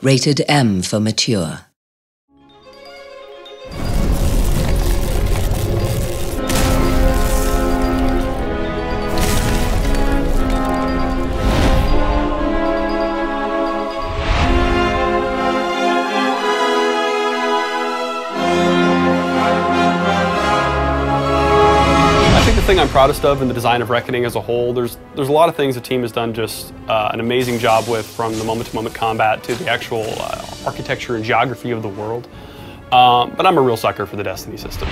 Rated M for mature. The thing I'm proudest of in the design of Reckoning as a whole, there's a lot of things the team has done just an amazing job with, from the moment-to-moment combat to the actual architecture and geography of the world. But I'm a real sucker for the Destiny system.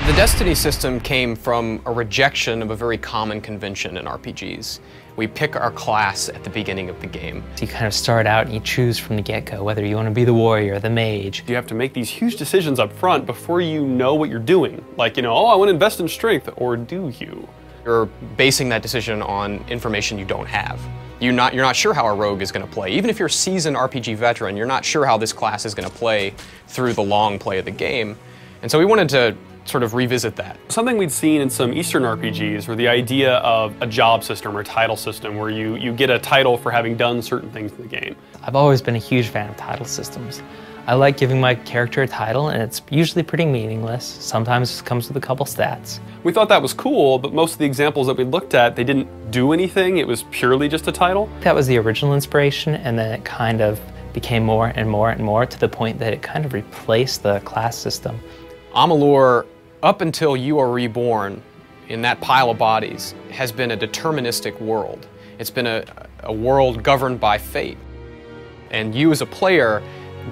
The Destiny system came from a rejection of a very common convention in RPGs. We pick our class at the beginning of the game. You kind of start out and you choose from the get-go whether you want to be the warrior, the mage. You have to make these huge decisions up front before you know what you're doing. Like, oh, I want to invest in strength, or do you? You're basing that decision on information you don't have. You're not sure how a rogue is going to play. Even if you're a seasoned RPG veteran, you're not sure how this class is going to play through the long play of the game. And so we wanted to sort of revisit that. Something we'd seen in some Eastern RPGs were the idea of a job system or a title system where you get a title for having done certain things in the game. I've always been a huge fan of title systems. I like giving my character a title, and it's usually pretty meaningless. Sometimes it comes with a couple stats. We thought that was cool, but most of the examples that we looked at, they didn't do anything. It was purely just a title. That was the original inspiration, and then it kind of became more and more and more to the point that it kind of replaced the class system. Amalur, up until you are reborn in that pile of bodies, has been a deterministic world. It's been a world governed by fate. And you as a player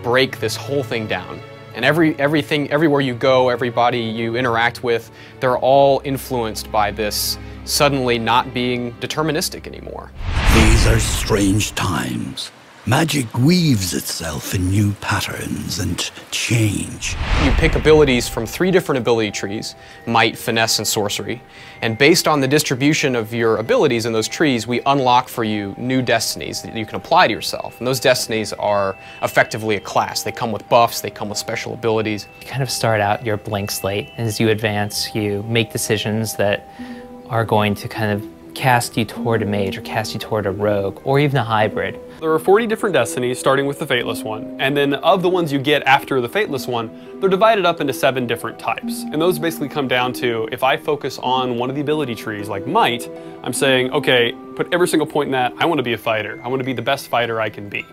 break this whole thing down. And everywhere you go, everybody you interact with, they're all influenced by this suddenly not being deterministic anymore. These are strange times. Magic weaves itself in new patterns and change. You pick abilities from 3 different ability trees: might, finesse, and sorcery. And based on the distribution of your abilities in those trees, we unlock for you new destinies that you can apply to yourself. And those destinies are effectively a class. They come with buffs, they come with special abilities. You kind of start out your blank slate, and as you advance, you make decisions that are going to kind of cast you toward a mage, or cast you toward a rogue, or even a hybrid. There are 40 different destinies, starting with the Fateless one, and then of the ones you get after the Fateless one, they're divided up into 7 different types. And those basically come down to, if I focus on one of the ability trees, like Might, I'm saying, okay, put every single point in that, I want to be a fighter. I want to be the best fighter I can be.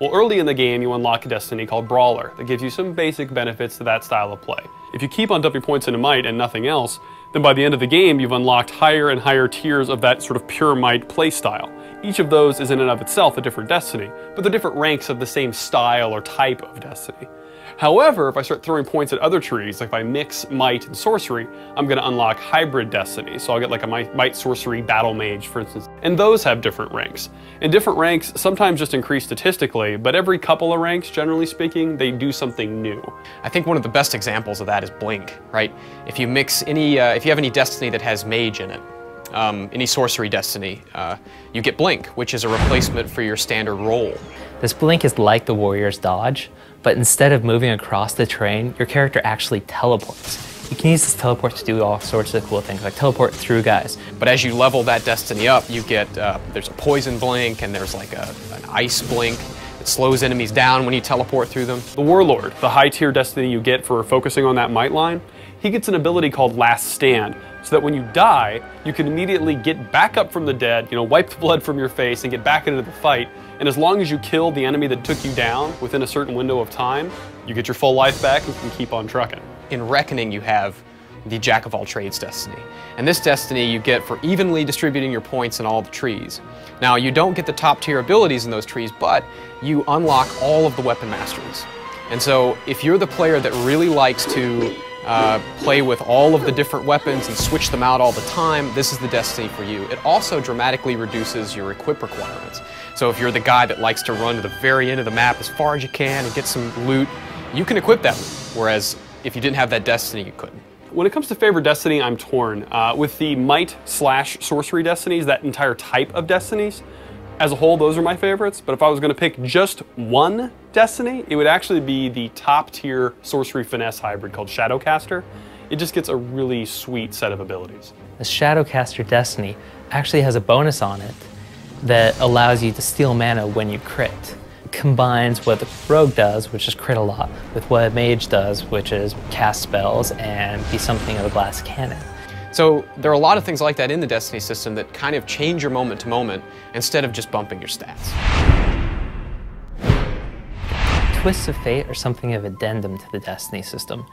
Well, early in the game, you unlock a destiny called Brawler that gives you some basic benefits to that style of play. If you keep on dumping points into Might and nothing else, then by the end of the game, you've unlocked higher and higher tiers of that sort of pure Might play style. Each of those is in and of itself a different destiny, but they're different ranks of the same style or type of destiny. However, if I start throwing points at other trees, like if I mix Might and Sorcery, I'm going to unlock hybrid destiny. So I'll get like a Might Sorcery Battle Mage, for instance. And those have different ranks. And different ranks sometimes just increase statistically, but every couple of ranks, generally speaking, they do something new. I think one of the best examples of that is Blink, right? If you mix any, if you have any destiny that has Mage in it, any sorcery destiny, you get Blink, which is a replacement for your standard roll. This Blink is like the warrior's dodge, but instead of moving across the terrain, your character actually teleports. You can use this teleport to do all sorts of cool things, like teleport through guys. But as you level that destiny up, you get, there's a poison blink, and there's like an ice blink. It slows enemies down when you teleport through them. The Warlord, the high tier destiny you get for focusing on that Might line, he gets an ability called Last Stand, so that when you die, you can immediately get back up from the dead, wipe the blood from your face and get back into the fight. And as long as you kill the enemy that took you down within a certain window of time, you get your full life back and can keep on trucking. In Reckoning, you have the Jack of all trades destiny. And this destiny you get for evenly distributing your points in all the trees. Now, you don't get the top tier abilities in those trees, but you unlock all of the weapon masteries. And so if you're the player that really likes to play with all of the different weapons and switch them out all the time, this is the destiny for you. It also dramatically reduces your equip requirements. So if you're the guy that likes to run to the very end of the map as far as you can and get some loot, you can equip that, whereas if you didn't have that destiny, you couldn't. When it comes to favorite destiny, I'm torn. With the Might/Sorcery destinies, that entire type of destinies, as a whole, those are my favorites, but if I was going to pick just one destiny, it would actually be the top tier Sorcery Finesse hybrid called Shadowcaster. It just gets a really sweet set of abilities. The Shadowcaster destiny actually has a bonus on it, that allows you to steal mana when you crit. Combines what the rogue does, which is crit a lot, with what a mage does, which is cast spells and be something of a glass cannon. So there are a lot of things like that in the Destiny system that kind of change your moment to moment instead of just bumping your stats. Twists of Fate are something of addendum to the Destiny system.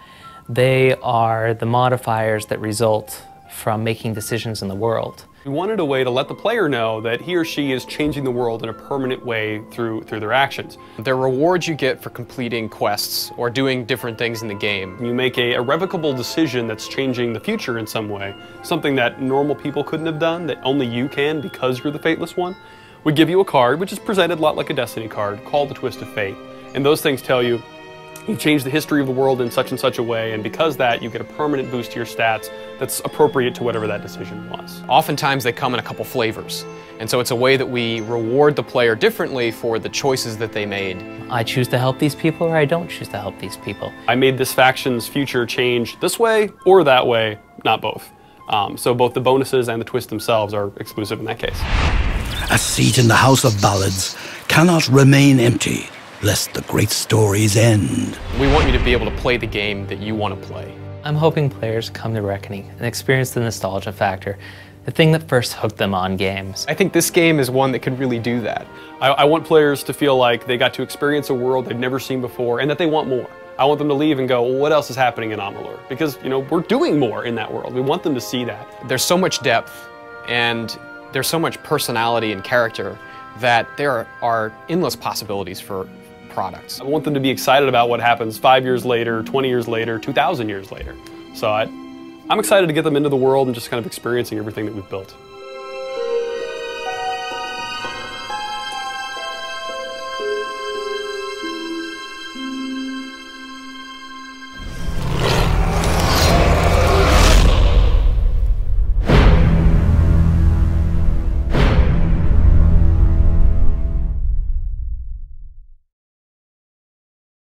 They are the modifiers that result from making decisions in the world. We wanted a way to let the player know that he or she is changing the world in a permanent way through their actions. There are rewards you get for completing quests or doing different things in the game. You make a irrevocable decision that's changing the future in some way, something that normal people couldn't have done, that only you can because you're the Fateless One. We give you a card, which is presented a lot like a Destiny card, called the Twist of Fate. And those things tell you, you've changed the history of the world in such and such a way, and because of that, you get a permanent boost to your stats that's appropriate to whatever that decision was. Oftentimes they come in a couple flavors, and so it's a way that we reward the player differently for the choices that they made. I choose to help these people, or I don't choose to help these people. I made this faction's future change this way or that way, not both. So both the bonuses and the twists themselves are exclusive in that case. A seat in the House of Ballads cannot remain empty, lest the great stories end. We want you to be able to play the game that you want to play. I'm hoping players come to Reckoning and experience the nostalgia factor, the thing that first hooked them on games. I think this game is one that could really do that. I want players to feel like they got to experience a world they've never seen before and that they want more. I want them to leave and go, well, what else is happening in Amalur? Because, you know, we're doing more in that world. We want them to see that. There's so much depth and there's so much personality and character that there are endless possibilities for products. I want them to be excited about what happens 5 years later, 20 years later, 2,000 years later. So I'm excited to get them into the world and just kind of experiencing everything that we've built.